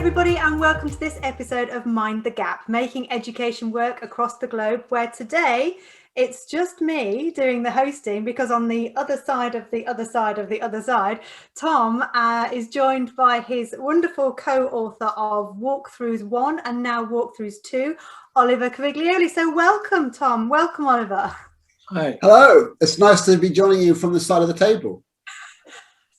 everybody, and welcome to this episode of Mind the Gap, making education work across the globe, where today it's just me doing the hosting, because on the other side of the other side of the other side, Tom is joined by his wonderful co-author of WalkThrus 1 and now WalkThrus 2, Oliver Caviglioli. So welcome, Tom. Welcome, Oliver. Hi. Hello. It's nice to be joining you from this side of the table.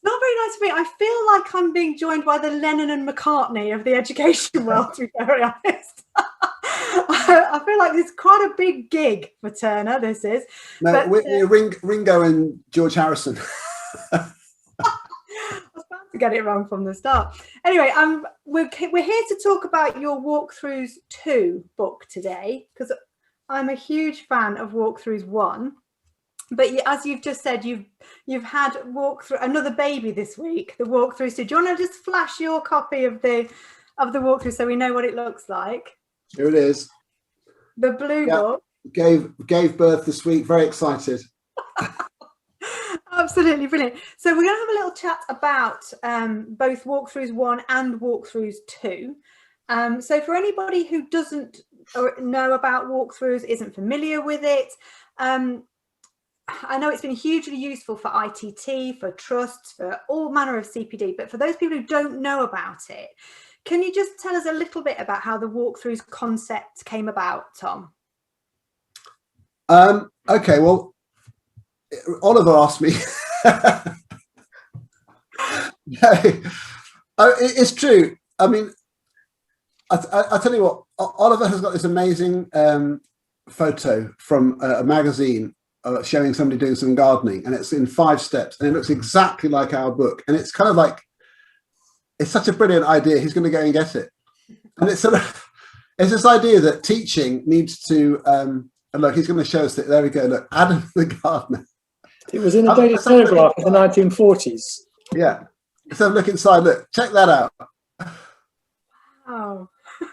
Not very nice for me. I feel like I'm being joined by the Lennon and McCartney of the education world, to be very honest. I feel like it's quite a big gig for Turner, this is. No, but, we're Ringo and George Harrison. I was bound to get it wrong from the start. Anyway, we're here to talk about your WalkThrus 2 book today, because I'm a huge fan of WalkThrus 1. But as you've just said, you've had WalkThrus, another baby this week, the WalkThrus 2. Do you want to just flash your copy of the WalkThrus so we know what it looks like? Here it is. The blue book. Gave birth this week. Very excited. Absolutely brilliant. So we're going to have a little chat about both WalkThrus 1 and WalkThrus 2. So for anybody who doesn't know about WalkThrus, isn't familiar with it, I know it's been hugely useful for ITT, for trusts, for all manner of CPD, but for those people who don't know about it, can you just tell us a little bit about how the WalkThrus concept came about, Tom? Okay, well, Oliver asked me. It's true. I mean, I tell you what, Oliver has got this amazing photo from a magazine showing somebody doing some gardening, and it's in 5 steps, and it looks exactly like our book. And it's kind of like, it's such a brilliant idea. He's going to go and get it. And it's sort of, it's this idea that teaching needs to, and look, he's going to show us that. There we go. Look, Adam the gardener. It was in the Daily Telegraph in the 1940s. Yeah. So look inside. Look, check that out. Oh.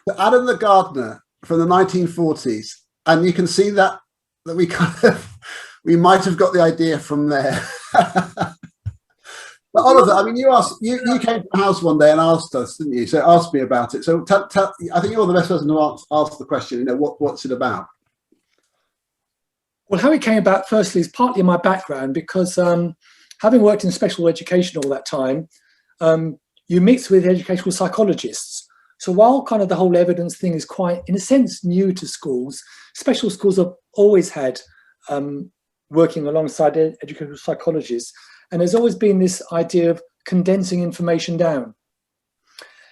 So Adam the gardener from the 1940s, and you can see that we might have got the idea from there. But Oliver, I mean, you came to the house one day and asked us, didn't you? So ask me about it. So I think you're the best person to ask the question. You know, what's it about? Well, how it came about, firstly, is partly my background, because having worked in special education all that time, you mix with educational psychologists. So while kind of the whole evidence thing is quite, in a sense, new to schools, special schools have always had working alongside educational psychologists. And there's always been this idea of condensing information down.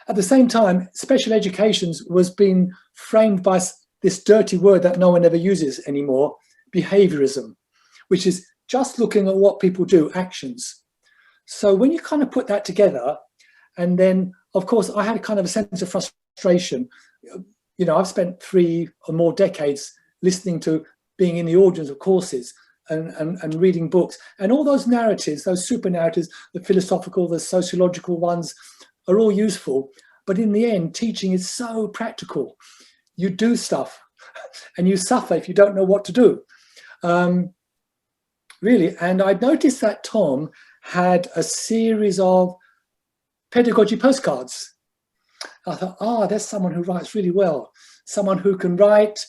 At the same time, special education was being framed by this dirty word that no one ever uses anymore, behaviorism, which is just looking at what people do, actions. So when you kind of put that together, and then, of course, I had kind of a sense of frustration. You know, I've spent 3 or more decades listening to, being in the audience of courses and reading books, and all those narratives, those super narratives, the philosophical, the sociological ones, are all useful. But in the end, teaching is so practical. You do stuff and you suffer if you don't know what to do. Really. And I noticed that Tom had a series of pedagogy postcards. I thought, there's someone who writes really well, someone who can write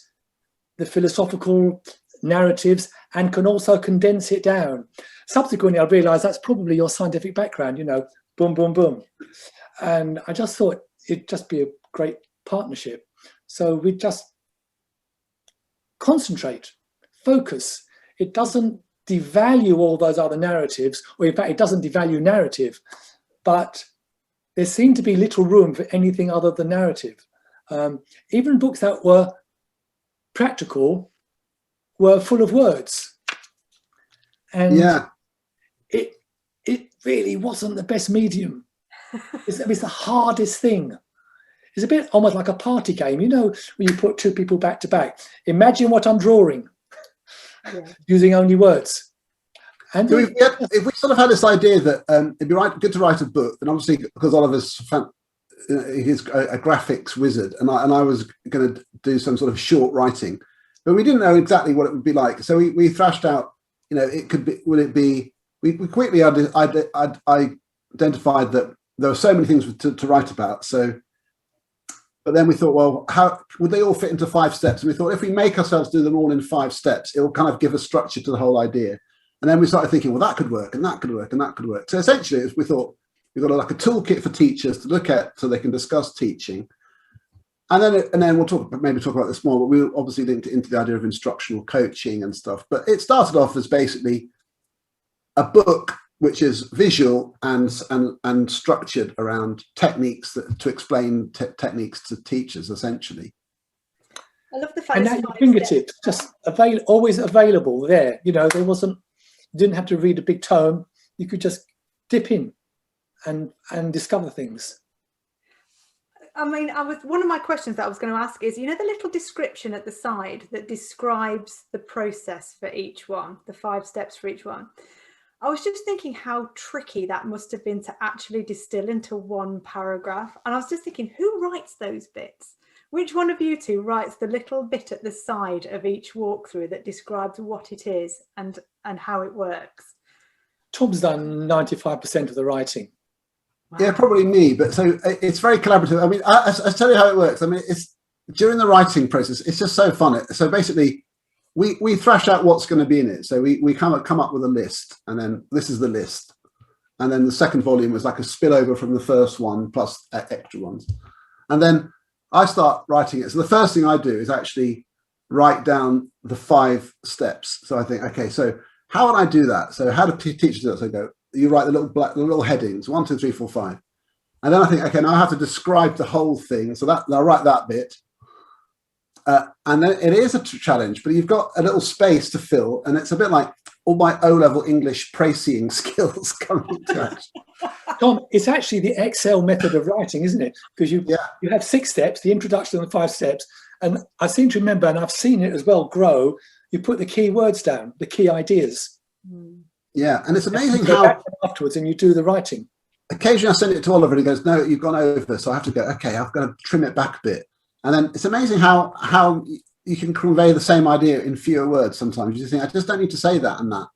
the philosophical narratives and can also condense it down. Subsequently, I realized that's probably your scientific background, you know, boom, boom, boom. And I just thought it'd just be a great partnership. So we just concentrate, focus. It doesn't devalue all those other narratives, or in fact, it doesn't devalue narrative, but there seemed to be little room for anything other than narrative. Even books that were practical were full of words. And yeah, it really wasn't the best medium. It's the hardest thing. It's a bit almost like a party game, you know, when you put 2 people back to back. Imagine what I'm drawing, using only words. And so if we sort of had this idea that it'd be good to write a book, and obviously because Oliver's he's a graphics wizard, and I was going to do some sort of short writing, but we didn't know exactly what it would be like. So we thrashed out, you know, it could be, would it be? We quickly identified that there were so many things to write about. So But then we thought, well, how would they all fit into 5 steps? And we thought, if we make ourselves do them all in 5 steps, it will kind of give a structure to the whole idea. And then we started thinking, well, that could work, and that could work, and that could work. So essentially, we thought we've got like a toolkit for teachers to look at so they can discuss teaching. And then we'll maybe talk about this more, but we obviously linked it into the idea of instructional coaching and stuff. But it started off as basically a book which is visual and structured around techniques to explain techniques to teachers, essentially. I love the fact and at your fingertips, just always available there. You know, you didn't have to read a big tome. You could just dip in and discover things. I mean, one of my questions that I was going to ask is, you know, the little description at the side that describes the process for each one, the 5 steps for each one. I was just thinking how tricky that must have been to actually distill into one paragraph. And I was just thinking, who writes those bits? Which one of you two writes the little bit at the side of each walkthrough that describes what it is and how it works? Tom's done 95% of the writing. Wow. Yeah, probably me. But so it's very collaborative. I mean, I'll tell you how it works. I mean, it's during the writing process, it's just so fun. So basically, we thrash out what's going to be in it. So we come up with a list, and then this is the list. And then the second volume was like a spillover from the first one plus extra ones. And then I start writing it. So the first thing I do is actually write down the 5 steps. So I think, okay, so how would I do that? So how do teachers do that? So I go, you write the little headings, 1, 2, 3, 4, 5. And then I think, okay, now I have to describe the whole thing. So I'll write that bit. And then it is a challenge, but you've got a little space to fill. And it's a bit like all my O-level English praising skills coming to action. Tom, it's actually the Excel method of writing, isn't it? Because you have 6 steps, the introduction and the 5 steps. And I seem to remember, and I've seen it as well grow, you put the key words down, the key ideas. Yeah, and it's amazing how how afterwards and you do the writing. Occasionally I send it to Oliver and he goes, no, you've gone over. So I have to go, okay, I've got to trim it back a bit. And then it's amazing how you can convey the same idea in fewer words sometimes. You just think, I just don't need to say that and that.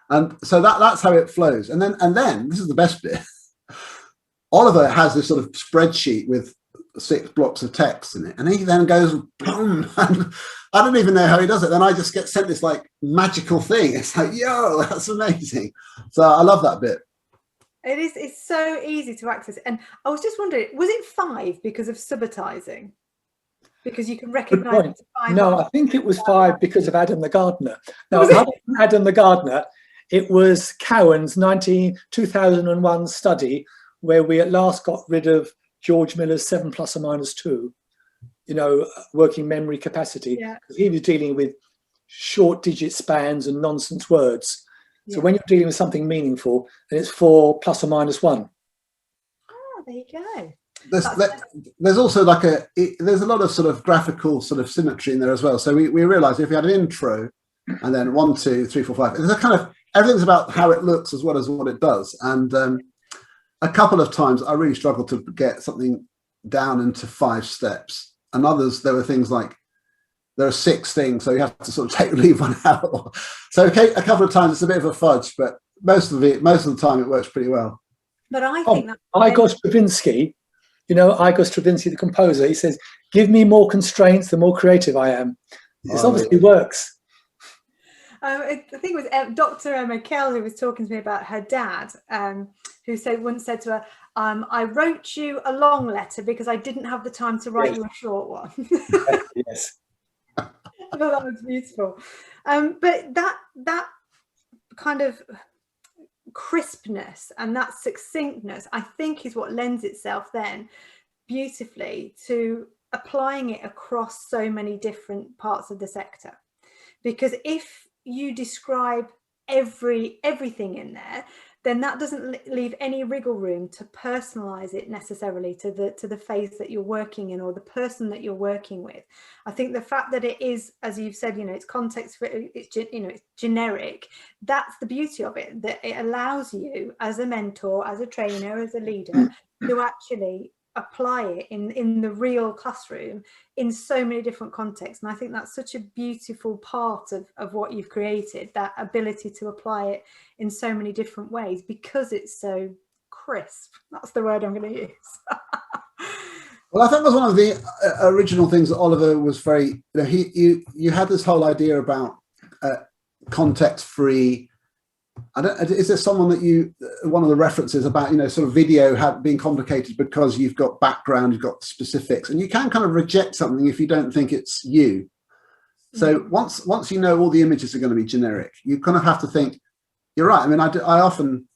And so that's how it flows. And then this is the best bit. Oliver has this sort of spreadsheet with 6 blocks of text in it. And he then goes, boom, and I don't even know how he does it. Then I just get sent this like magical thing. It's like, yo, that's amazing. So I love that bit. It's so easy to access. And I was just wondering, was it 5 because of subitizing? Because you can recognize it's 5. No, I think it was 5 because of Adam the Gardener. Now, Adam the Gardener, it was Cowan's 2001 study where we at last got rid of George Miller's 7 ± 2, you know, working memory capacity. Yeah. He was dealing with short digit spans and nonsense words. So when you're dealing with something meaningful, then it's 4 ± 1. Oh, there you go. There's also like there's a lot of sort of graphical sort of symmetry in there as well. So we realized if we had an intro and then 1, 2, 3, 4, 5, there's a kind of everything's about how it looks as well as what it does. And a couple of times I really struggled to get something down into 5 steps, and others there were things like there are 6 things, so you have to sort of leave one out. So a couple of times it's a bit of a fudge, but most of the time it works pretty well. But I think that Igor Stravinsky, you know, Igor Stravinsky, the composer, he says, "Give me more constraints, the more creative I am." This obviously works. I think it was Dr. Emma Kell who was talking to me about her dad, who once said to her, I wrote you a long letter because I didn't have the time to write you a short one. Yes. I thought that was beautiful. But that kind of crispness and that succinctness, I think, is what lends itself then beautifully to applying it across so many different parts of the sector. Because if you describe everything in there, then that doesn't leave any wriggle room to personalize it necessarily to the phase that you're working in or the person that you're working with. I think the fact that it is, as you've said, you know, it's context, it's generic. That's the beauty of it, that it allows you as a mentor, as a trainer, as a leader to actually apply it in the real classroom in so many different contexts. And I think that's such a beautiful part of what you've created, that ability to apply it in so many different ways because it's so crisp. That's the word I'm going to use. Well, I think it was one of the original things that Oliver was very, you had this whole idea about context-free. Is there someone that one of the references about, sort of video being complicated because you've got background, you've got specifics, and you can kind of reject something if you don't think it's you. So once you know all the images are going to be generic, you kind of have to think, you're right. I mean, I often,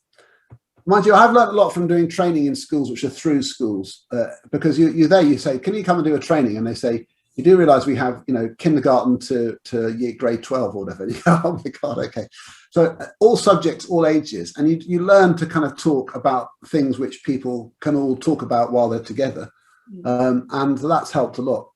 mind you, I've learned a lot from doing training in schools, which are through schools, because you're there, you say, can you come and do a training? And they say, you do realize we have, kindergarten to year grade 12 or whatever. Oh my God, okay. So all subjects, all ages, and you learn to kind of talk about things which people can all talk about while they're together. And that's helped a lot.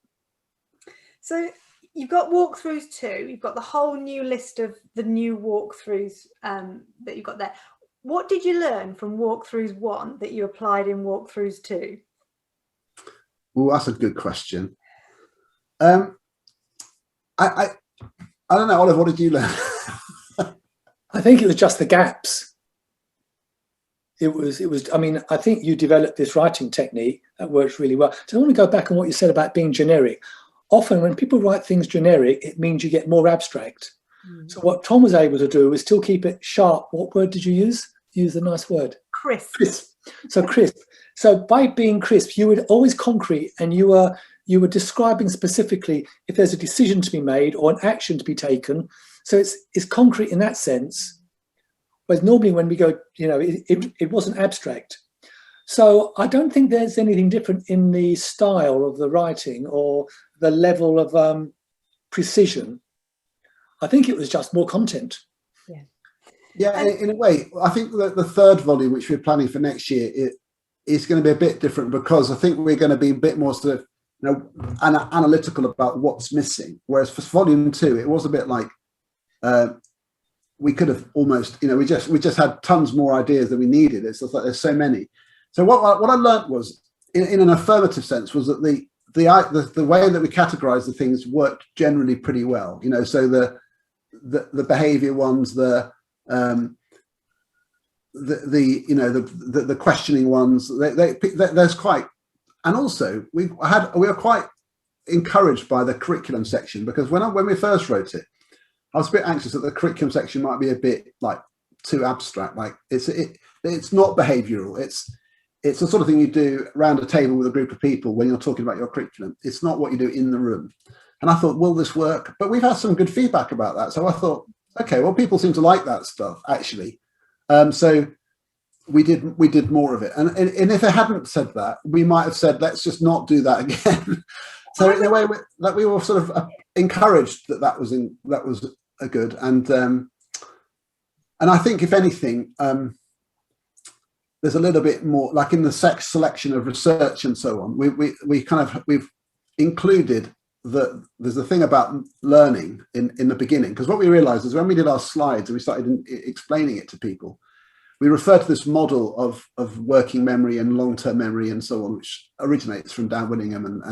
So you've got WalkThrus 2, you've got the whole new list of the new WalkThrus that you've got there. What did you learn from WalkThrus 1 that you applied in WalkThrus 2? Well, that's a good question. I don't know, Oliver, what did you learn? I think it was just the gaps. It was, I mean, I think you developed this writing technique that works really well. So I want to go back on what you said about being generic. Often when people write things generic, it means you get more abstract. So what Tom was able to do was still keep it sharp. What word did you use? Use a nice word. Crisp. Crisp. So crisp. So by being crisp, you were always concrete, and you were describing specifically if there's a decision to be made or an action to be taken. So it's concrete in that sense. Whereas normally when we go, it wasn't abstract. So I don't think there's anything different in the style of the writing or the level of precision. I think it was just more content. Yeah, in a way, I think that the third volume, which we're planning for next year, is going to be a bit different, because I think we're going to be a bit more sort of, analytical about what's missing. Whereas for volume 2, it was a bit like we could have almost, we just had tons more ideas than we needed. It's just like there's so many. So what I learned was, in an affirmative sense, was that the way that we categorize the things worked generally pretty well. So the behavior ones, the questioning ones, there's quite, and also we were quite encouraged by the curriculum section, because when we first wrote it, I was a bit anxious that the curriculum section might be a bit like too abstract. Like it's not behavioural. It's the sort of thing you do around a table with a group of people when you're talking about your curriculum. It's not what you do in the room. And I thought, will this work? But we've had some good feedback about that. So I thought, okay, well, people seem to like that stuff actually. So we did more of it. And if it hadn't said that, we might have said, let's just not do that again. So in a way that we were sort of encouraged that was a good. And I think if anything, there's a little bit more, like in the selection of research and so on, we've included there's a thing about learning in the beginning, because what we realized is when we did our slides and we started explaining it to people, we referred to this model of working memory and long-term memory and so on, which originates from Dan Willingham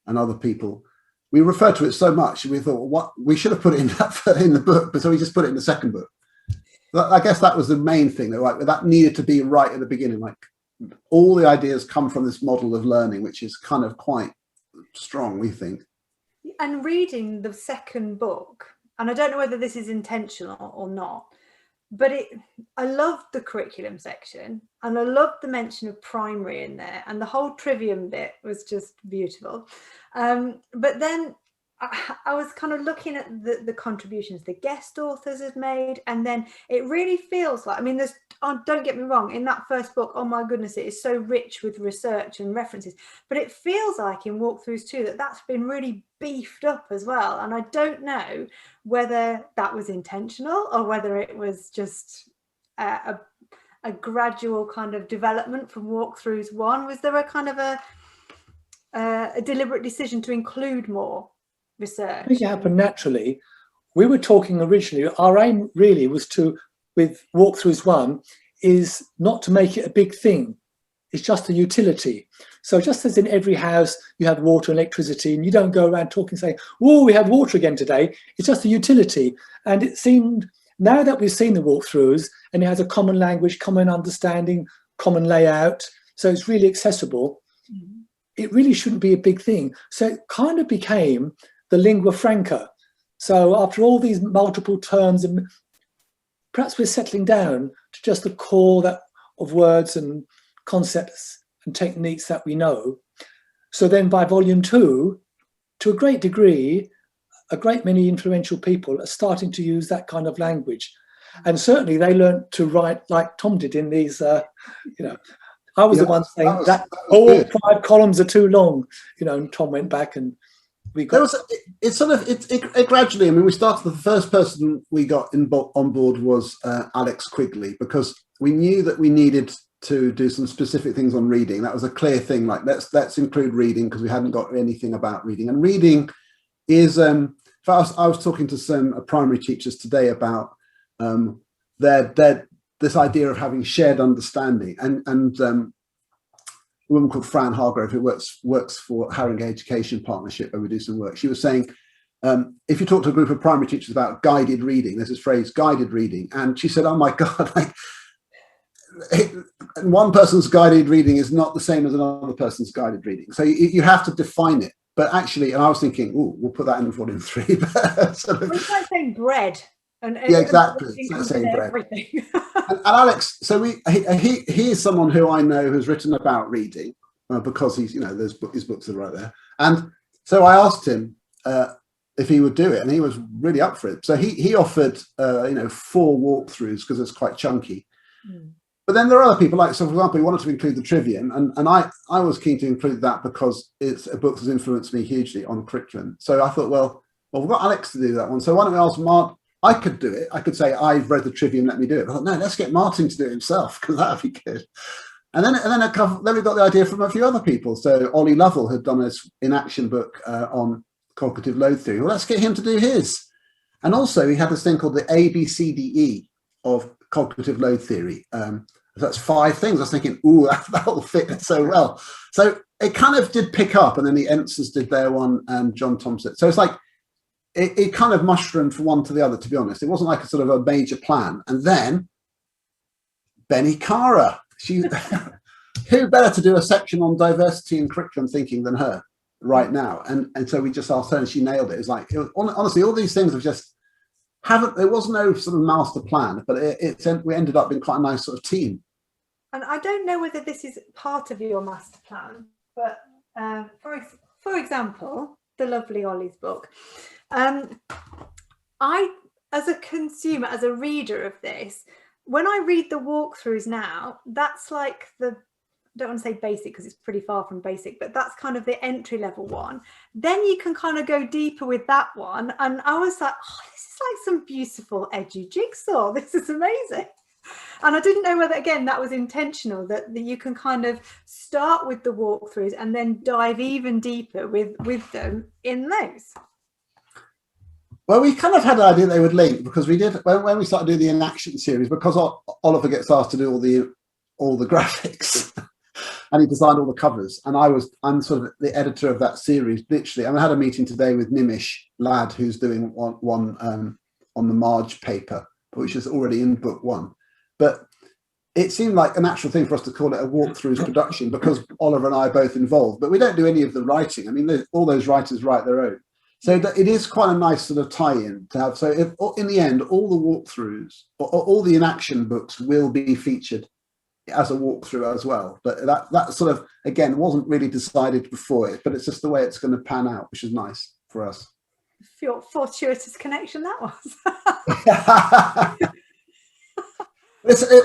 and other people. We referred to it so much, we thought, what we should have put it in the book, but so we just put it in the second book. I guess that was the main thing, that needed to be right at the beginning. Like all the ideas come from this model of learning, which is kind of quite strong, we think. And reading the second book, and I don't know whether this is intentional or not, but I loved the curriculum section, and I loved the mention of primary in there, and the whole trivium bit was just beautiful. But then I was kind of looking at the contributions the guest authors had made, and then it really feels like, I mean, don't get me wrong, in that first book, oh my goodness, it is so rich with research and references, but it feels like in WalkThrus 2 that's been really beefed up as well. And I don't know whether that was intentional or whether it was just a gradual kind of development from WalkThrus 1. Was there a kind of a deliberate decision to include more research? I think it happened naturally. We were talking originally, our aim really was with WalkThrus 1, is not to make it a big thing. It's just a utility. So just as in every house you have water and electricity, and you don't go around talking saying, oh, we have water again today. It's just a utility. And it seemed, now that we've seen the WalkThrus, and it has a common language, common understanding, common layout, so it's really accessible. it really shouldn't be a big thing. So it kind of became the lingua franca. So after all these multiple terms, and perhaps we're settling down to just the core of words and concepts and techniques that we know. So then by volume 2, to a great degree, a great many influential people are starting to use that kind of language. And certainly they learned to write like Tom did in these, I was the one saying that all good. 5 columns are too long, and Tom went back and we got... It gradually, I mean, we started, the first person we got on board was Alex Quigley, because we knew that we needed to do some specific things on reading. That was a clear thing, like let's include reading, because we hadn't got anything about reading. And reading is, I was talking to some primary teachers today about this idea of having shared understanding, and a woman called Fran Hargrove, who works for Harringay Education Partnership, where we do some work. She was saying, if you talk to a group of primary teachers about guided reading, there's this phrase, guided reading, and she said, oh my God, one person's guided reading is not the same as another person's guided reading. So you have to define it. But actually, and I was thinking, oh, we'll put that in volume 3. It's like saying bread. Yeah, exactly. It's like saying bread. And Alex, so he is someone who I know who's written about reading, because he's, his books are right there. And so I asked him if he would do it, and he was really up for it. So he offered 4 walkthroughs, because it's quite chunky. Mm. But then there are other people, like, so for example, he wanted to include the Trivium, and I was keen to include that because it's a book that's influenced me hugely on curriculum. So I thought, well, we've got Alex to do that one, so why don't we ask Mark? I could do it. I could say, I've read the Trivium, let me do it. I thought, no, let's get Martin to do it himself, because that would be good. And then we got the idea from a few other people. So Ollie Lovell had done this in-action book on cognitive load theory. Well, let's get him to do his. And also, he had this thing called the ABCDE of cognitive load theory. That's 5 things. I was thinking, ooh, that'll fit so well. So it kind of did pick up, and then the Entzers did their one, and John Thompson. So it's like, it kind of mushroomed from one to the other, to be honest. It wasn't like a sort of a major plan. And then Benny Cara, who better to do a section on diversity and curriculum thinking than her right now? And so we just asked her, and she nailed it. Honestly, all these things have just there was no sort of master plan, but we ended up being quite a nice sort of team. And I don't know whether this is part of your master plan, but for example, the lovely Ollie's book. I, as a consumer, as a reader of this, when I read the walkthroughs now, that's like I don't want to say basic because it's pretty far from basic, but that's kind of the entry level one. Then you can kind of go deeper with that one. And I was like, oh, this is like some beautiful edgy jigsaw. This is amazing. And I didn't know whether, again, that was intentional, that you can kind of start with the walkthroughs and then dive even deeper with them in those. Well, we kind of had an idea they would link, because we did when we started doing the in-action series, because Oliver gets asked to do all the graphics and he designed all the covers, and I'm sort of the editor of that series, literally. And I had a meeting today with Nimish Ladd, who's doing one on the Marge paper, which is already in book 1. But it seemed like a natural thing for us to call it a walkthroughs production, because Oliver and I are both involved, but we don't do any of the writing. I mean, all those writers write their own. So it is quite a nice sort of tie-in to have. So in the end, all the walkthroughs, or all the in-action books will be featured as a walkthrough as well. But that sort of, again, wasn't really decided before it, but it's just the way it's going to pan out, which is nice for us. Fortuitous connection that was.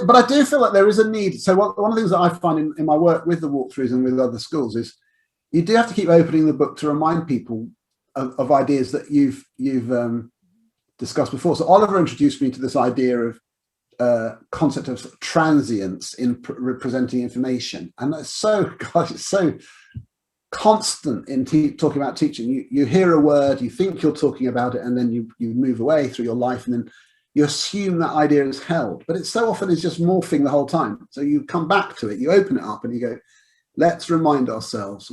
But I do feel like there is a need. So one of the things that I find in my work with the walkthroughs and with other schools is you do have to keep opening the book to remind people of ideas that you've discussed before. So Oliver introduced me to this idea of concept of transience in representing information, and that's it's so constant in talking about teaching. You hear a word, you think you're talking about it, and then you move away through your life, and then you assume that idea is held, but it so often is just morphing the whole time. So you come back to it, you open it up, and you go, let's remind ourselves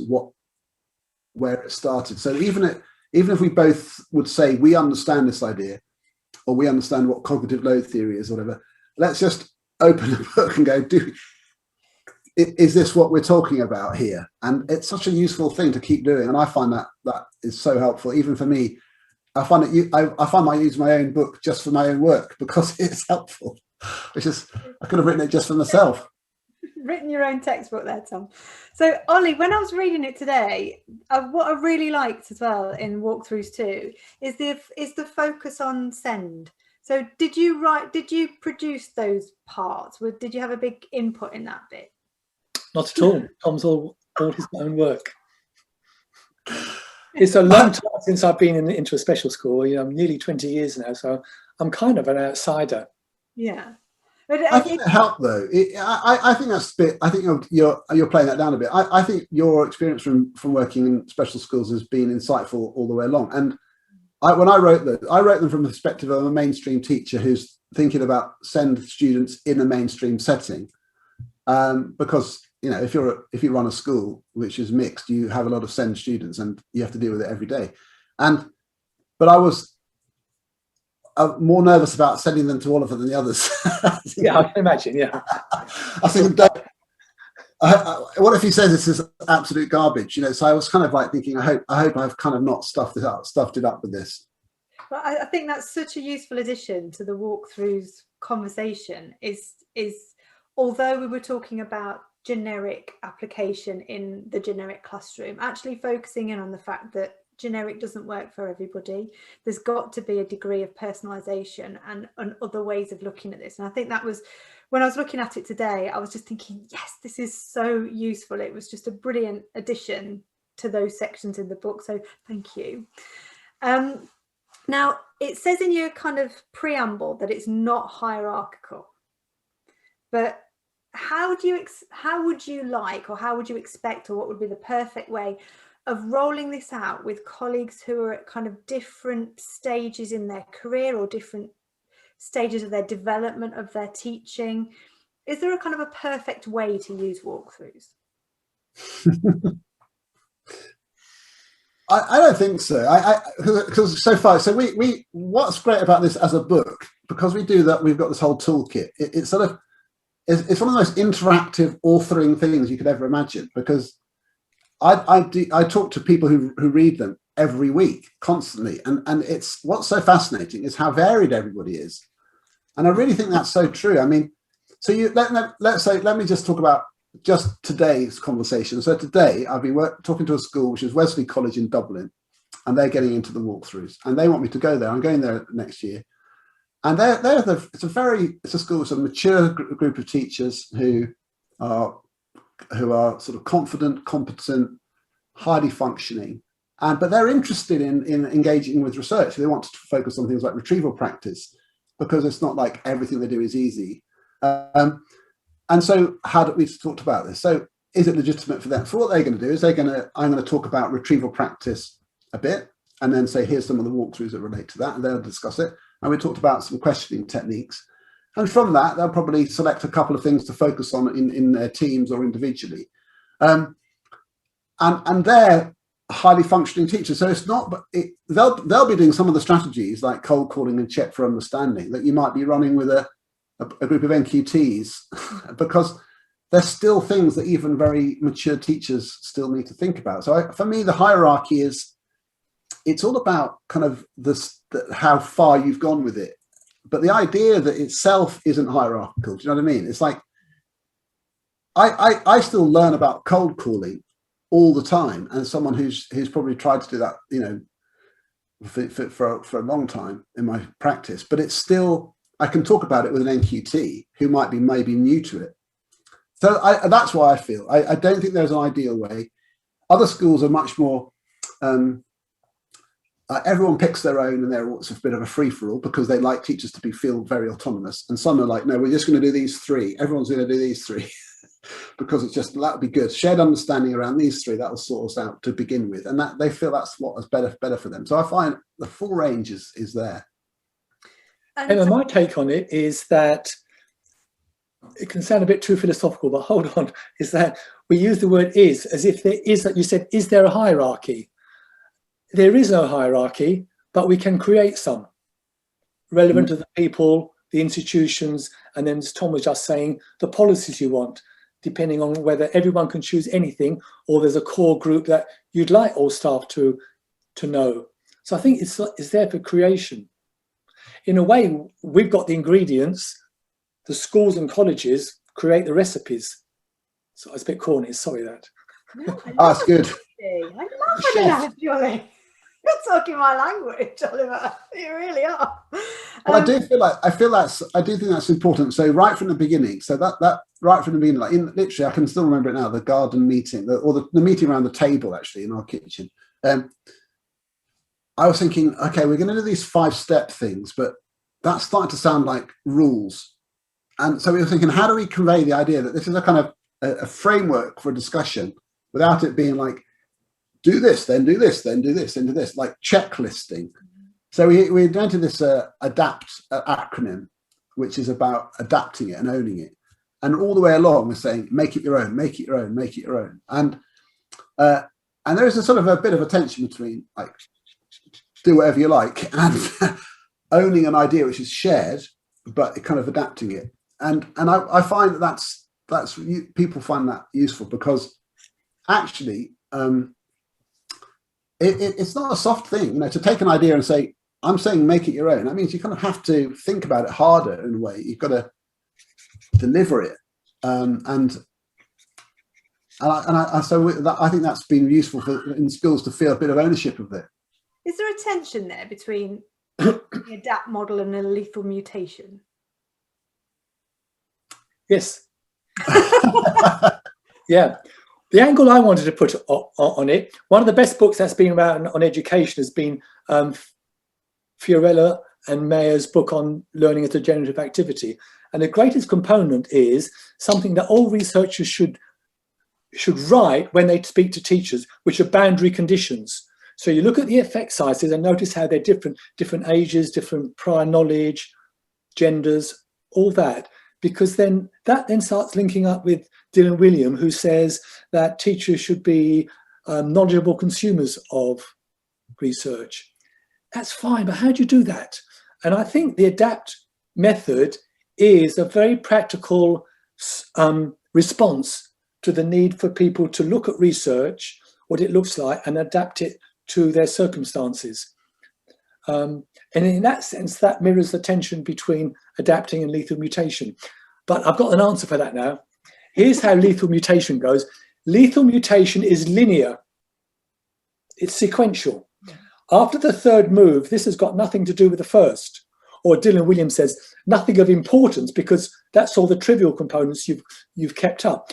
where it started. So even if we both would say we understand this idea, or we understand what cognitive load theory is, or whatever, let's just open the book and go, is this what we're talking about here? And it's such a useful thing to keep doing. And I find that is so helpful, even for me. I find I use my own book just for my own work because it's helpful. Which is, I could have written it just for myself. Written your own textbook there, Tom. So Ollie, when I was reading it today, what I really liked as well in WalkThrus 2 is the focus on send. So did you produce those parts? Did you have a big input in that bit? Not at all. Tom's all his own work. It's a long time since I've been into a special school. You know, I'm nearly 20 years now, so I'm kind of an outsider. Yeah. I think it helped though. I think that's a bit. I think you're playing that down a bit. I think your experience from working in special schools has been insightful all the way along. And when I wrote them from the perspective of a mainstream teacher who's thinking about send students in a mainstream setting. Because you know, if you run a school which is mixed, you have a lot of send students, and you have to deal with it every day. But I was more nervous about sending them to Oliver than the others. Yeah, I can imagine. Yeah, I think, what if he says this is absolute garbage? You know, so I was kind of like thinking, I hope I've kind of not stuffed it up with this. Well, I think that's such a useful addition to the WalkThrus conversation. Is although we were talking about generic application in the generic classroom, actually focusing in on the fact that generic doesn't work for everybody. There's got to be a degree of personalization and other ways of looking at this. And I think that was, when I was looking at it today, I was just thinking, yes, this is so useful. It was just a brilliant addition to those sections in the book. So thank you. Now, it says in your kind of preamble that it's not hierarchical, but how would you like, or how would you expect, or what would be the perfect way of rolling this out with colleagues who are at kind of different stages in their career or different stages of their development of their teaching? Is there a kind of a perfect way to use WalkThrus? I don't think so. Because so far, so we what's great about this as a book, because we do that, we've got this whole toolkit. It's sort of, it's one of the most interactive authoring things you could ever imagine, because I talk to people who read them every week constantly, and it's, what's so fascinating is how varied everybody is, and I really think that's so true. I mean, so let me just talk about just today's conversation. So today I've been talking to a school which is Wesley College in Dublin, and they're getting into the WalkThrus, and they want me to go there. I'm going there next year, and it's a school, it's a mature group of teachers who are sort of confident, competent, highly functioning, but they're interested in engaging with research. They want to focus on things like retrieval practice, because it's not like everything they do is easy. And so we've talked about this. So is it legitimate for them? So what they're going to do is I'm going to talk about retrieval practice a bit, and then say, here's some of the WalkThrus that relate to that, and they'll discuss it. And we talked about some questioning techniques. And from that, they'll probably select a couple of things to focus on in their teams or individually. And they're highly functioning teachers. So it's not, but they'll be doing some of the strategies like cold calling and check for understanding that you might be running with a group of NQTs, because there's still things that even very mature teachers still need to think about. So for me, the hierarchy it's all about kind of how far you've gone with it. But the idea that itself isn't hierarchical, do you know what I mean? It's like, I still learn about cold calling all the time, and someone who's probably tried to do that, you know, for a long time in my practice, but it's still, I can talk about it with an NQT who might be maybe new to it. So that's why I feel, I don't think there's an ideal way. Other schools are much more, everyone picks their own, and it's a bit of a free-for-all because they like teachers to feel very autonomous. And some are like, no, we're just going to do these three. Everyone's going to do these three because it's just, that would be good. Shared understanding around these three, that will sort us out to begin with. And that they feel that's what is better for them. So I find the full range is there. And my take on it is that it can sound a bit too philosophical, but hold on, is that we use the word is as if there is, that you said, is there a hierarchy? There is no hierarchy, but we can create some relevant to the people, the institutions, and then, as Tom was just saying, the policies you want. depending on whether everyone can choose anything or there's a core group that you'd like all staff to know. So I think it's there for creation. In a way, we've got the ingredients, the schools and colleges create the recipes. So it's a bit corny, sorry that. No, That's good. I love an analogy, Ollie. You're talking my language, Oliver. You really are. Well, I do think that's important. So right from the beginning, that right from the beginning, like literally, I can still remember it now. The garden meeting, or the meeting around the table, actually, in our kitchen. I was thinking, okay, we're going to do these 5-step things, but that's starting to sound like rules. And so we were thinking, how do we convey the idea that this is a kind of a framework for discussion without it being like, do this, then do this, then do this, then do this, like checklisting. So we invented this ADAPT acronym, which is about adapting it and owning it. And all the way along, we're saying, make it your own, make it your own, make it your own. And there is a sort of a bit of a tension between like, do whatever you like, and owning an idea which is shared, but kind of adapting it. And I find that's people find that useful because actually it's not a soft thing, to take an idea and say, I'm saying make it your own. That means you kind of have to think about it harder in a way. You've got to deliver it. So I think that's been useful in schools to feel a bit of ownership of it. Is there a tension there between the ADAPT model and a lethal mutation? Yes. Yeah. The angle I wanted to put on it, one of the best books that's been around on education has been Fiorella and Mayer's book on learning as a generative activity. And the greatest component is something that all researchers should write when they speak to teachers, which are boundary conditions. So you look at the effect sizes and notice how they're different ages, different prior knowledge, genders, all that, because then that starts linking up with Dylan William, who says that teachers should be knowledgeable consumers of research. That's fine, but how do you do that? And I think the ADAPT method is a very practical response to the need for people to look at research, what it looks like, and adapt it to their circumstances. And in that sense, that mirrors the tension between adapting and lethal mutation. But I've got an answer for that now. Here's how lethal mutation goes. Lethal mutation is linear. It's sequential. After the third move, this has got nothing to do with the first. Or Dylan Williams says, nothing of importance, because that's all the trivial components you've kept up.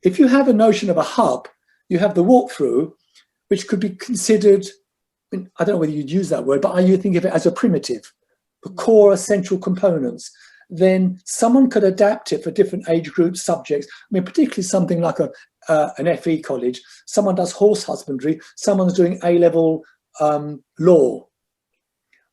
If you have a notion of a hub, you have the walkthrough, which could be considered, I don't know whether you'd use that word, but you think of it as a primitive, the core essential components. Then someone could adapt it for different age groups, subjects. I mean, particularly something like an FE college. Someone does horse husbandry, someone's doing A-level law.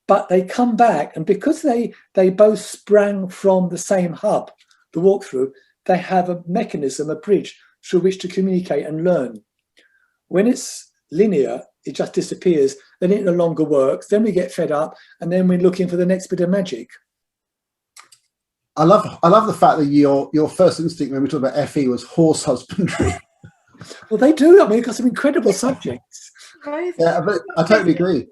But they come back, and because they both sprang from the same hub, the walkthrough, they have a mechanism, a bridge through which to communicate and learn. When it's linear, it just disappears, then it no longer works, then we get fed up, and then we're looking for the next bit of magic. I love the fact that your first instinct when we talk about FE was horse husbandry. Well, they do. I mean, they've got some incredible subjects. Yeah, but I totally agree.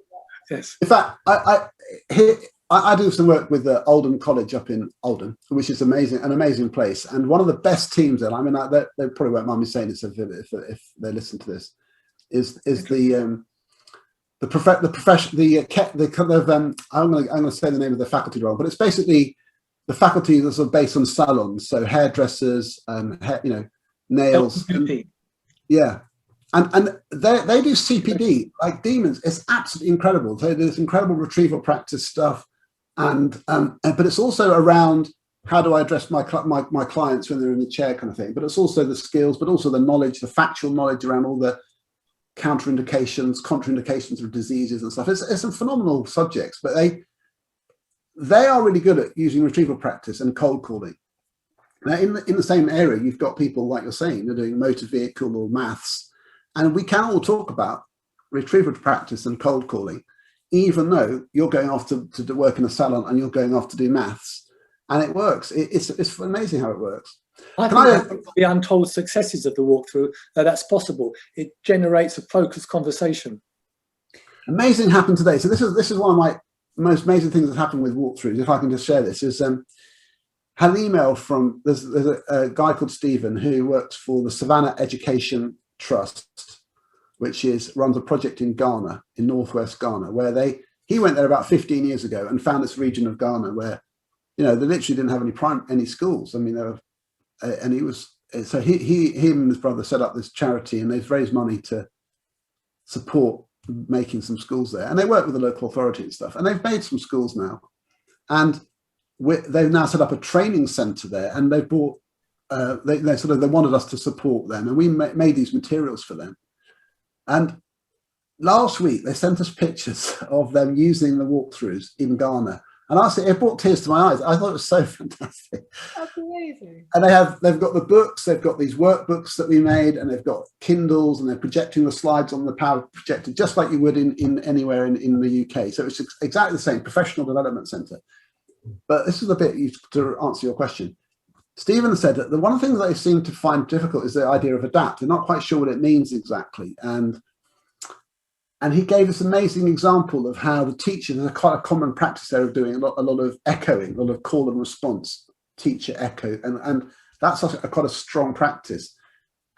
Yes. In fact, I do some work with the Oldham College up in Oldham, which is an amazing place. And one of the best teams there, I mean, they probably won't mind me saying this if they listen to this, is the kind of I'm going to say the name of the faculty wrong, but it's basically the faculty that's sort of based on salons, so hairdressers, nails, yeah, and they do CPD like demons. It's absolutely incredible. They do this incredible retrieval practice stuff, but it's also around how do I address my clients when they're in the chair kind of thing. But it's also the skills, but also the knowledge, the factual knowledge around all the contraindications of diseases and stuff. It's some phenomenal subjects, but they are really good at using retrieval practice and cold calling. Now, in the same area, you've got people like you're saying, they're doing motor vehicle or maths, and we can all talk about retrieval practice and cold calling, even though you're going off to work in a salon and you're going off to do maths. and it works. It's amazing how it works. I think the untold successes of the walkthrough, that's possible. It generates a focused conversation. Amazing happened today. So this is one of my most amazing things that happened with walkthroughs. If I can just share this, is had an email from there's a guy called Stephen who works for the Savannah Education Trust, which runs a project in Ghana, in northwest Ghana, where he went there about 15 years ago and found this region of Ghana where, they literally didn't have any schools. I mean, there were, and he and his brother set up this charity, and they've raised money to support making some schools there, and they work with the local authority and stuff, and they've made some schools now, and they've now set up a training center there, and they've bought they wanted us to support them, and we made these materials for them. And last week they sent us pictures of them using the walkthroughs in Ghana, and honestly, it brought tears to my eyes. I thought it was so fantastic. That's amazing. And they've got the books, they've got these workbooks that we made, and they've got Kindles, and they're projecting the slides on the power projector, just like you would in anywhere in the UK. So it's exactly the same, professional development centre. But this is the bit to answer your question. Stephen said that one of the things that they seem to find difficult is the idea of adapt. They're not quite sure what it means exactly. And he gave us an amazing example of how the teachers, there's quite a common practice there of doing a lot of echoing, a lot of call and response, teacher echo. And that's quite a strong practice.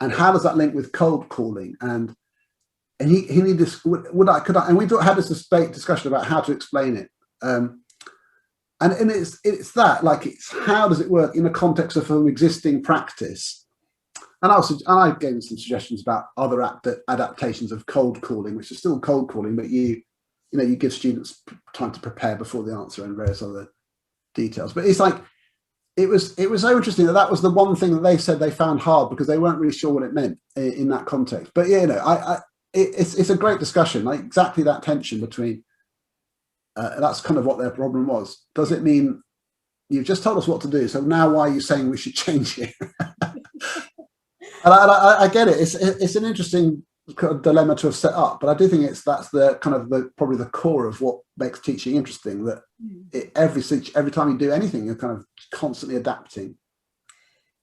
And how does that link with cold calling? And he needed this, and we had this discussion about how to explain it. And it's that, like, it's how does it work in the context of an existing practice? And I gave him some suggestions about other adaptations of cold calling, which is still cold calling, but you give students time to prepare before the answer and various other details. But it's like, it was so interesting that was the one thing that they said they found hard because they weren't really sure what it meant in that context. But it's a great discussion, like exactly that tension between. That's kind of what their problem was. Does it mean you've just told us what to do, so now why are you saying we should change it? And I get it. It's an interesting kind of dilemma to have set up, but I do think that's probably the core of what makes teaching interesting. That every time you do anything, you're kind of constantly adapting.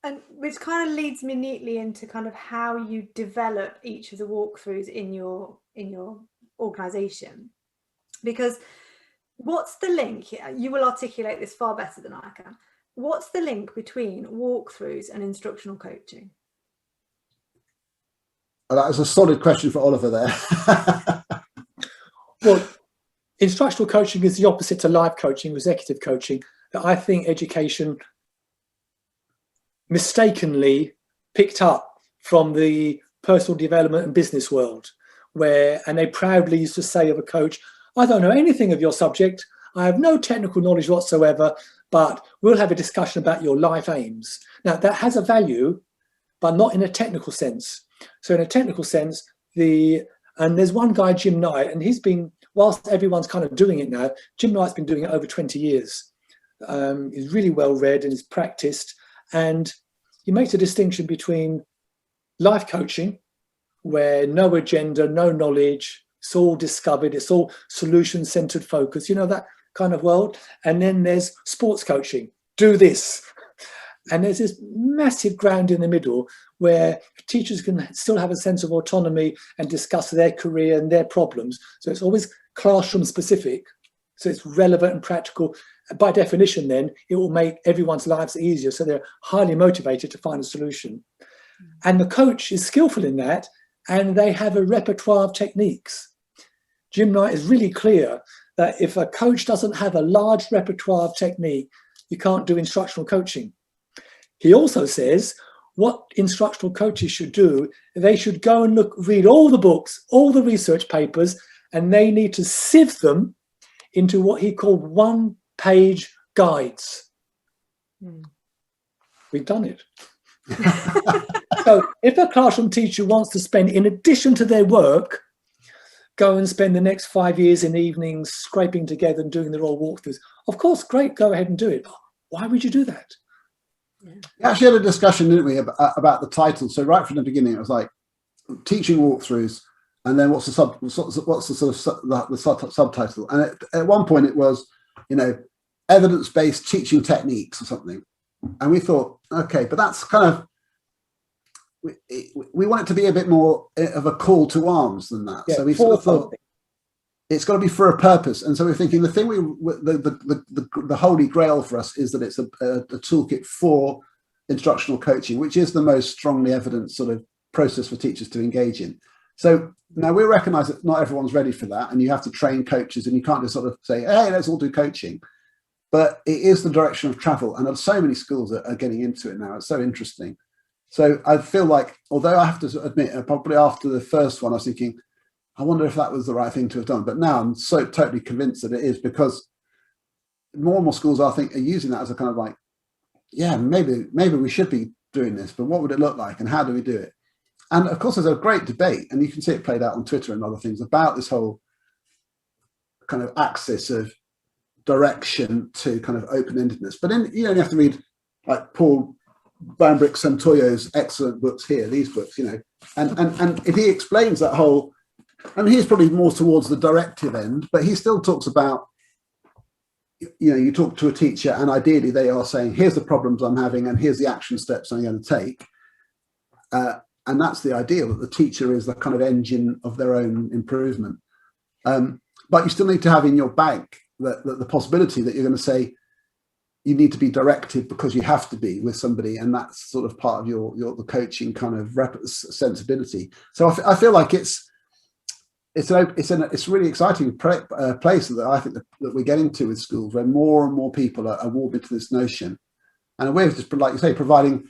And which kind of leads me neatly into kind of how you develop each of the walkthroughs in your organisation, because what's the link? You will articulate this far better than I can. What's the link between walkthroughs and instructional coaching? That is a solid question for Oliver there. Well, instructional coaching is the opposite to life coaching, executive coaching, that I think education mistakenly picked up from the personal development and business world, and they proudly used to say of a coach, I don't know anything of your subject, I have no technical knowledge whatsoever, but we'll have a discussion about your life aims. Now, that has a value, but not in a technical sense. So in a technical sense, and there's one guy, Jim Knight, and he's been, whilst everyone's kind of doing it now, Jim Knight's been doing it over 20 years. He's really well read and he's practiced, and he makes a distinction between life coaching, where no agenda, no knowledge, it's all discovered, it's all solution-centered focus, that kind of world. And then there's sports coaching, do this. And there's this massive ground in the middle where teachers can still have a sense of autonomy and discuss their career and their problems. So it's always classroom specific. So it's relevant and practical. By definition, then, it will make everyone's lives easier. So they're highly motivated to find a solution. And the coach is skillful in that, and they have a repertoire of techniques. Jim Knight is really clear that if a coach doesn't have a large repertoire of technique, you can't do instructional coaching. He also says what instructional coaches should do, they should go and read all the books, all the research papers, and they need to sieve them into what he called one-page guides. We've done it. So if a classroom teacher wants to spend, in addition to their work, go and spend the next 5 years in evenings scraping together and doing their own walkthroughs, of course, great, go ahead and do it. Why would you do that? We actually had a discussion, didn't we, about the title. So right from the beginning, it was like teaching walkthroughs, and then what's the subtitle? And at one point, it was, evidence-based teaching techniques or something. And we thought, okay, but that's kind of, we want it to be a bit more of a call to arms than that. Yeah, so we sort of thought it's got to be for a purpose. And so we're thinking the thing the holy grail for us is that it's a toolkit for instructional coaching, which is the most strongly evidenced sort of process for teachers to engage in. So now we recognize that not everyone's ready for that, and you have to train coaches, and you can't just sort of say, hey, let's all do coaching. But it is the direction of travel, and so many schools are getting into it now. It's so interesting. So I feel like, although I have to admit, probably after the first one, I was thinking, I wonder if that was the right thing to have done. But now I'm so totally convinced that it is, because more and more schools, I think, are using that as a kind of like, yeah, maybe we should be doing this, but what would it look like, and how do we do it? And of course, there's a great debate, and you can see it played out on Twitter and other things, about this whole kind of axis of direction to kind of open-endedness. But then you only have to read like Paul Bambrick Santoyo's excellent books here, these books, you know, and if he explains that whole, I mean, he's probably more towards the directive end, but he still talks about, you know, you talk to a teacher and ideally they are saying, here's the problems I'm having and here's the action steps I'm going to take. And that's the ideal, that the teacher is the kind of engine of their own improvement. But you still need to have in your bank the possibility that you're going to say, you need to be directed because you have to be with somebody, and that's sort of part of the coaching kind of sensibility. So I feel like it's a really exciting place that I think that we're getting to with schools, where more and more people are warm into this notion, and a way of just, like you say, providing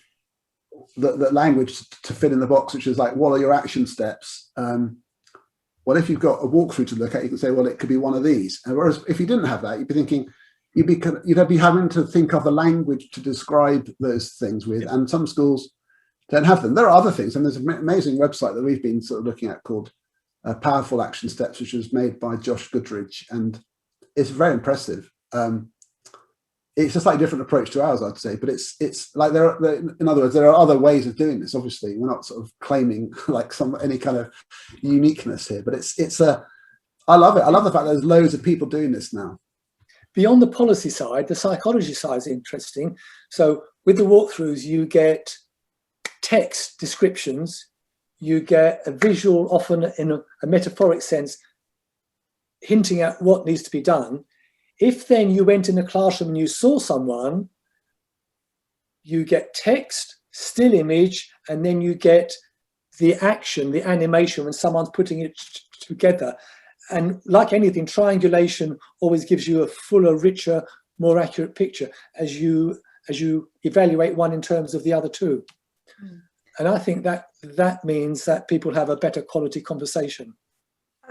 the language to fill in the box, which is like, what are your action steps? Well, if you've got a walkthrough to look at, you can say, well, it could be one of these. Whereas if you didn't have that, you'd be thinking, you'd be having to think of a language to describe those things with, and some schools don't have them. There are other things, and there's an amazing website that we've been sort of looking at called Powerful Action Steps, which was made by Josh Goodridge, and it's very impressive. It's a slightly different approach to ours, I'd say, but it's like in other words, there are other ways of doing this. Obviously, we're not sort of claiming like any kind of uniqueness here, but I love it. I love the fact that there's loads of people doing this now. Beyond the policy side, the psychology side is interesting. So with the walkthroughs, you get text descriptions, you get a visual, often in a metaphoric sense, hinting at what needs to be done. If then you went in a classroom and you saw someone, you get text, still image, and then you get the action, the animation when someone's putting it together. And like anything, triangulation always gives you a fuller, richer, more accurate picture as you evaluate one in terms of the other two. Mm. And I think that means that people have a better quality conversation.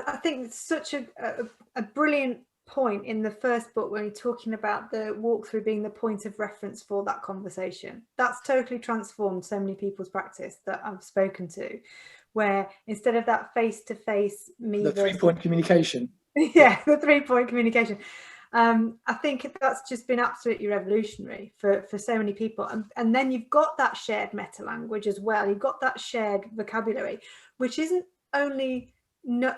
I think it's such a brilliant point in the first book when you're talking about the walkthrough being the point of reference for that conversation. That's totally transformed so many people's practice that I've spoken to, where instead of that face-to-face the 3-point communication. Yeah, the 3-point communication. I think that's just been absolutely revolutionary for so many people. And then you've got that shared meta language as well. You've got that shared vocabulary, which isn't only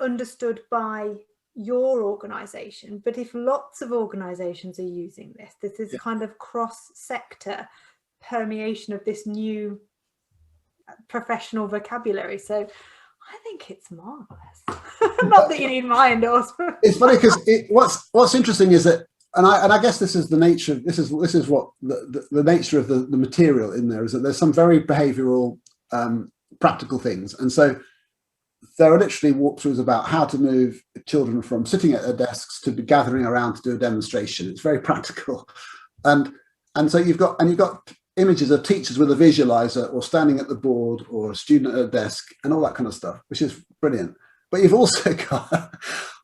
understood by your organization, but if lots of organizations are using this is kind of cross-sector permeation of this new professional vocabulary. So I think it's marvelous. Not that you need my endorsement. It's funny because what's interesting is that, and I guess this is the nature of this is what the nature of the material in there is, that there's some very behavioral practical things, and so there are literally walkthroughs about how to move children from sitting at their desks to be gathering around to do a demonstration. It's very practical, and so you've got images of teachers with a visualizer or standing at the board or a student at a desk and all that kind of stuff, which is brilliant. But you've also got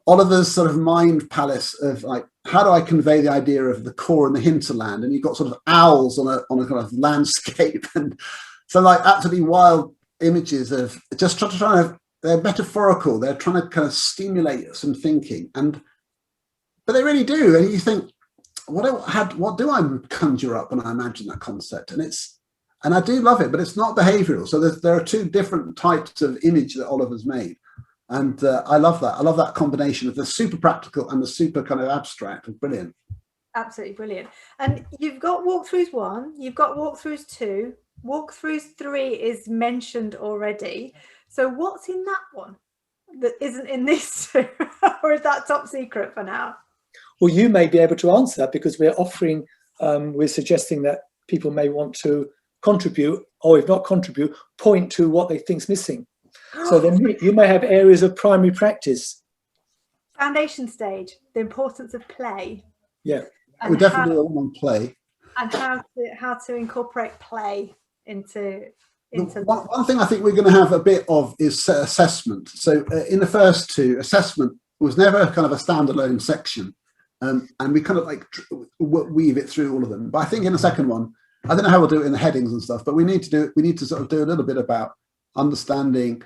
Oliver's sort of mind palace of like, how do I convey the idea of the core and the hinterland? And you've got sort of owls on a kind of landscape, and so like absolutely wild images of just trying to. They're metaphorical. They're trying to kind of stimulate some thinking, but they really do. And you think, what do I conjure up when I imagine that concept? And I do love it, but it's not behavioural. So there are two different types of image that Oliver's made, and I love that. I love that combination of the super practical and the super kind of abstract. Brilliant. Absolutely brilliant. And you've got WalkThrus 1, you've got WalkThrus 2, WalkThrus 3 is mentioned already. So what's in that one that isn't in this two? Or is that top secret for now? Well, you may be able to answer that, because we're offering, we're suggesting that people may want to contribute, or if not contribute, point to what they think's missing. So then you may have areas of primary practice. Foundation stage, the importance of play. Yeah. We definitely do one on play. And how to incorporate play into one thing I think we're going to have a bit of is assessment. So in the first two, assessment was never kind of a standalone section, and we kind of like weave it through all of them. But I think in the second one, I don't know how we'll do it in the headings and stuff, but we need to sort of do a little bit about understanding,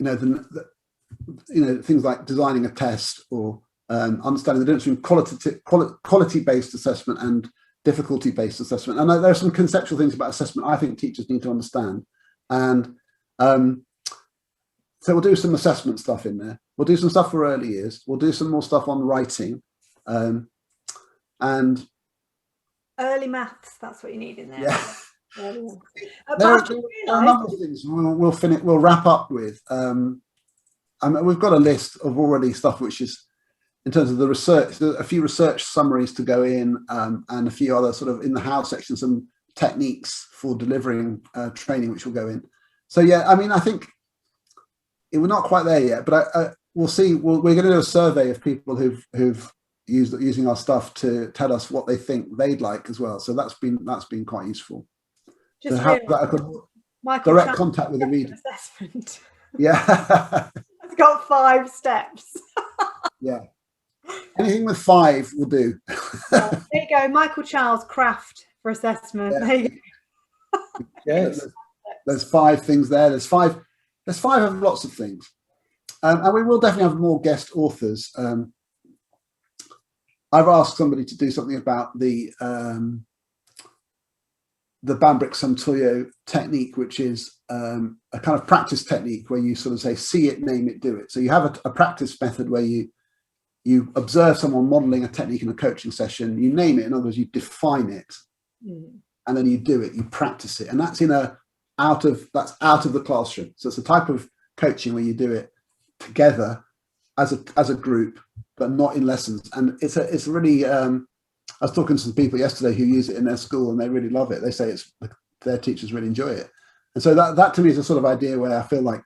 things like designing a test, or understanding the difference between quality-based assessment and difficulty-based assessment. And there are some conceptual things about assessment I think teachers need to understand. And so we'll do some assessment stuff in there. We'll do some stuff for early years. We'll do some more stuff on writing, and early maths. That's what you need in there. Yeah. There are a number of things we'll wrap up with. We've got a list of already stuff which is, in terms of the research, there's a few research summaries to go in, and a few other sort of in the how section, some techniques for delivering training which will go in. So yeah, I mean, I think we're not quite there yet, but we'll see. We're going to do a survey of people who've using our stuff to tell us what they think they'd like as well. So that's been quite useful. Just to have that direct contact with the reader. Assessment. Yeah. It's got 5 steps. Yeah. Anything with 5 will do. There you go, Michael Charles craft for assessment. Yeah. There you go. Yes. There's 5 things there. There's 5 of lots of things. And we will definitely have more guest authors. I've asked somebody to do something about the Banbrick Samtoyo technique, which is a kind of practice technique where you sort of say, see it, name it, do it. So you have a practice method where you observe someone modeling a technique in a coaching session, you name it, in other words, you define it, and then you do it, you practice it. And that's out of the classroom. So it's a type of coaching where you do it together as a group, but not in lessons. And it's really, I was talking to some people yesterday who use it in their school and they really love it. They say their teachers really enjoy it. And so that to me is a sort of idea where I feel like,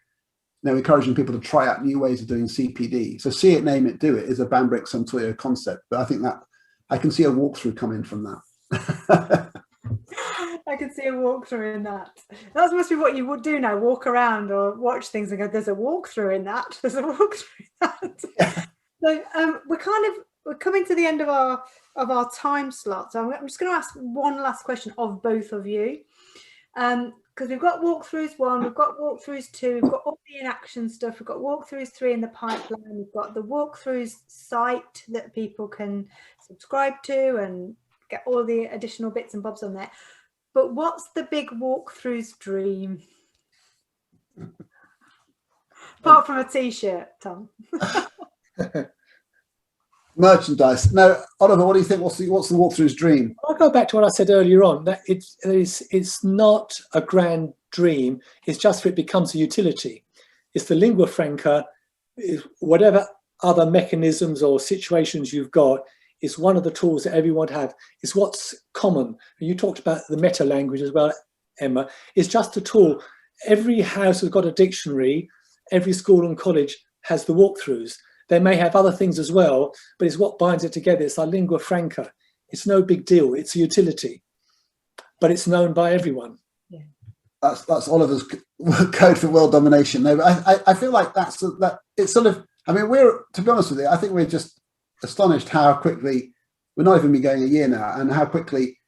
encouraging people to try out new ways of doing CPD. So see it, name it, do it is a Banbrick Samtoyo concept. But I think that I can see a walkthrough come in from that. I can see a walkthrough in that. That must be what you would do now, walk around or watch things and go, there's a walkthrough in that. There's a walkthrough in that. Yeah. So we're coming to the end of our time slot. So I'm just going to ask one last question of both of you. Because we've got WalkThrus 1, we've got WalkThrus 2, we've got all the in-action stuff, we've got WalkThrus 3 in the pipeline, we've got the WalkThrus site that people can subscribe to and get all the additional bits and bobs on there. But what's the big WalkThrus dream? Apart from a t-shirt, Tom. Merchandise. No, Oliver, what do you think? What's the WalkThrus dream? I'll go back to what I said earlier on, that it's not a grand dream. It's just for it becomes a utility. It's the lingua franca. Whatever other mechanisms or situations you've got, it's one of the tools that everyone have. It's what's common. You talked about the meta language as well, Emma. It's just a tool. Every house has got a dictionary. Every school and college has the WalkThrus. They may have other things as well, but it's what binds it together. It's our lingua franca. It's no big deal. It's a utility, but it's known by everyone. Yeah. That's Oliver's code for world domination. No, but I feel like that it's sort of, I mean, to be honest with you, I think we're just astonished how quickly, we're not even been going a year now, and how quickly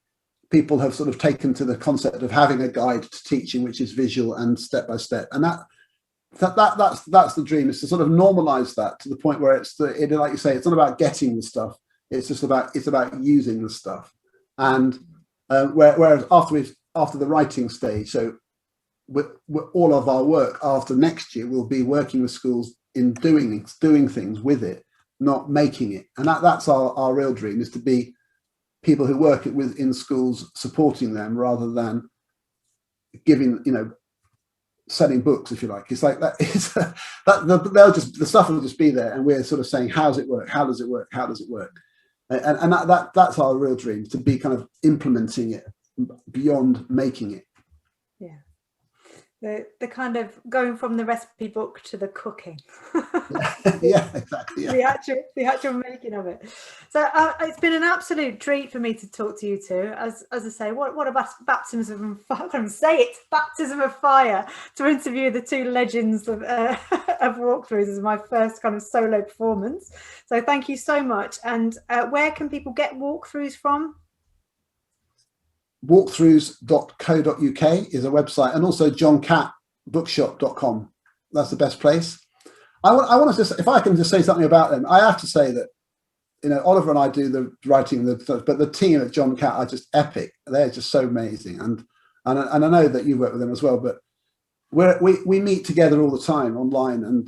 people have sort of taken to the concept of having a guide to teaching, which is visual and step by step. And that's the dream, is to sort of normalize that to the point where like you say, it's not about getting the stuff, it's about using the stuff. And whereas after the writing stage, so all of our work after next year will be working with schools in doing things with it, not making it. And that's our real dream, is to be people who work in schools supporting them rather than giving, selling books, if you like. It's like that. It's the stuff will just be there, and we're sort of saying, how does it work? How does it work? How does it work? And that's our real dream, to be kind of implementing it beyond making it. Yeah. The kind of going from the recipe book to the cooking. Yeah, exactly. Yeah. The actual making of it. So it's been an absolute treat for me to talk to you two. As I say, what a baptism of fire! I can't even say it. Baptism of fire to interview the two legends of WalkThrus as my first kind of solo performance. So thank you so much. And where can people get WalkThrus from? WalkThrus.co.uk is a website, and also johncattbookshop.com. That's the best place. I want to just, if I can just say something about them, I have to say that, Oliver and I do the writing, but the team at John Catt are just epic. They're just so amazing, and I know that you work with them as well. But we meet together all the time online, and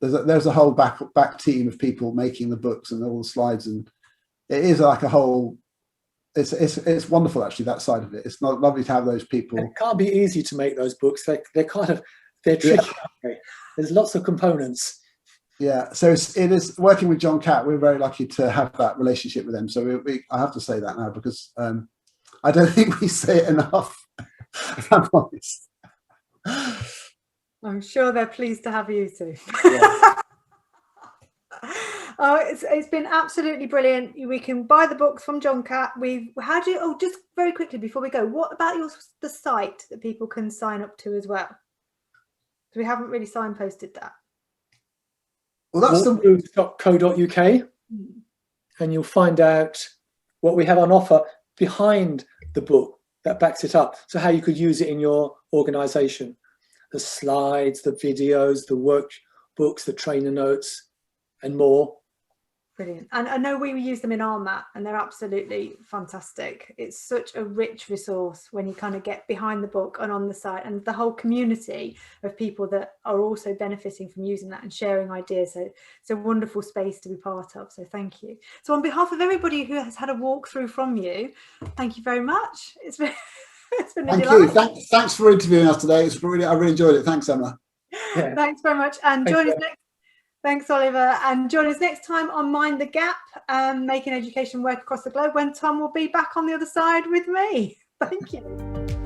there's a whole back team of people making the books and all the slides, and it is like a whole. It's wonderful, actually, that side of it. It's not lovely to have those people. It can't be easy to make those books. They're tricky. Yeah. There's lots of components. Yeah, so it is working with John Catt. We're very lucky to have that relationship with them. So I have to say that now, because I don't think we say it enough, if I'm honest. I'm sure they're pleased to have you too. Yeah. Oh, it's been absolutely brilliant. We can buy the books from John Catt. Just very quickly before we go, what about the site that people can sign up to as well? Because we haven't really signposted that. Well, that's WalkThrus.co.uk, and you'll find out what we have on offer behind the book that backs it up. So how you could use it in your organisation. The slides, the videos, the workbooks, the trainer notes, and more. Brilliant. And I know we use them in RMAT, and they're absolutely fantastic. It's such a rich resource when you kind of get behind the book and on the site, and the whole community of people that are also benefiting from using that and sharing ideas. So it's a wonderful space to be part of. So thank you. So on behalf of everybody who has had a walkthrough from you, thank you very much. It's been Thank you. Thanks for interviewing us today. I really enjoyed it. Thanks, Emma. Yeah. Thanks very much. And join us next. Thanks, Oliver. And join us next time on Mind the Gap, making education work across the globe, when Tom will be back on the other side with me. Thank you.